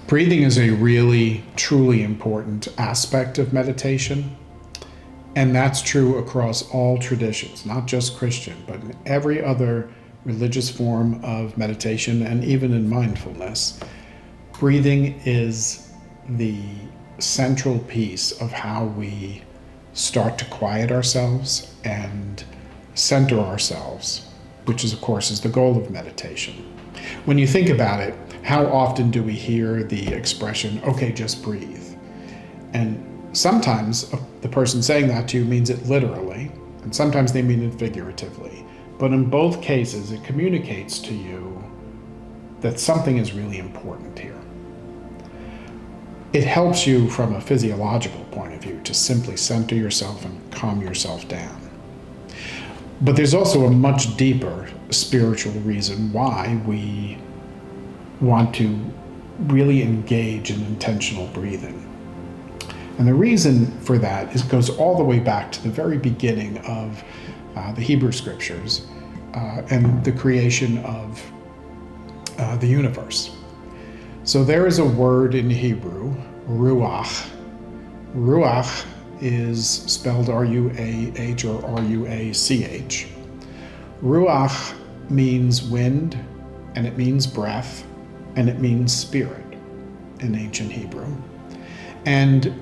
Breathing is a really, truly important aspect of meditation. And that's true across all traditions, not just Christian, but in every other religious form of meditation and even in mindfulness. Breathing is the central piece of how we start to quiet ourselves and center ourselves, which is, of course, is the goal of meditation. When you think about it, how often do we hear the expression, okay, just breathe? And sometimes the person saying that to you means it literally, and sometimes they mean it figuratively. But in both cases, it communicates to you that something is really important here. It helps you from a physiological point of view to simply center yourself and calm yourself down. But there's also a much deeper spiritual reason why we want to really engage in intentional breathing. And the reason for that goes all the way back to the very beginning of the Hebrew scriptures and the creation of the universe. So there is a word in Hebrew, ruach. Ruach is spelled R-U-A-H or R-U-A-C-H. Ruach means wind, and it means breath, and it means spirit in ancient Hebrew. And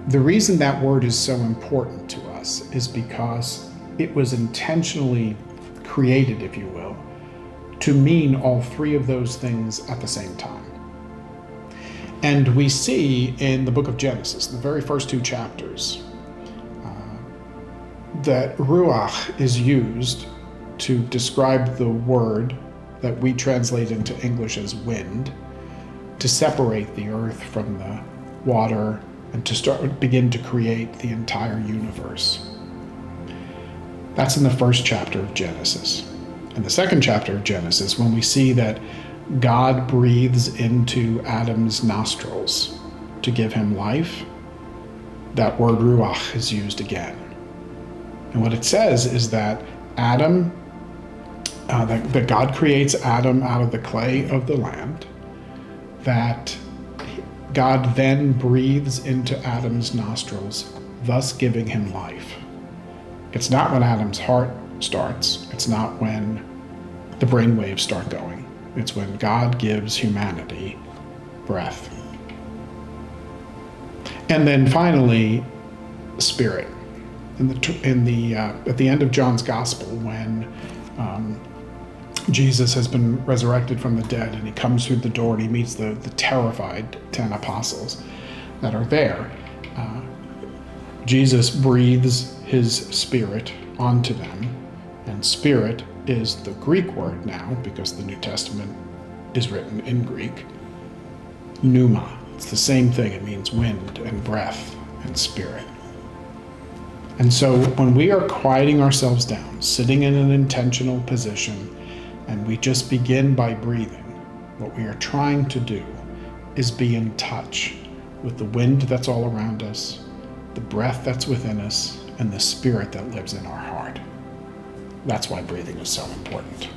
the reason that word is so important to us is because it was intentionally created, if you will, to mean all three of those things at the same time. And we see in the book of Genesis, the very first two chapters, that ruach is used to describe the word that we translate into English as wind, to separate the earth from the water and to begin to create the entire universe. That's in the first chapter of Genesis. In the second chapter of Genesis, when we see that God breathes into Adam's nostrils to give him life, that word ruach is used again. And what it says is that that God creates Adam out of the clay of the land, that God then breathes into Adam's nostrils, thus giving him life. It's not when Adam's heart starts. It's not when the brain waves start going. It's when God gives humanity breath. And then finally, spirit. At the end of John's Gospel, when Jesus has been resurrected from the dead and he comes through the door and he meets the terrified 10 apostles that are there, Jesus breathes his spirit onto them, and spirit is the Greek word now, because the New Testament is written in Greek, pneuma. It's the same thing. It means wind and breath and spirit. And so when we are quieting ourselves down, sitting in an intentional position, and we just begin by breathing, what we are trying to do is be in touch with the wind that's all around us, the breath that's within us, and the spirit that lives in our heart. That's why breathing is so important.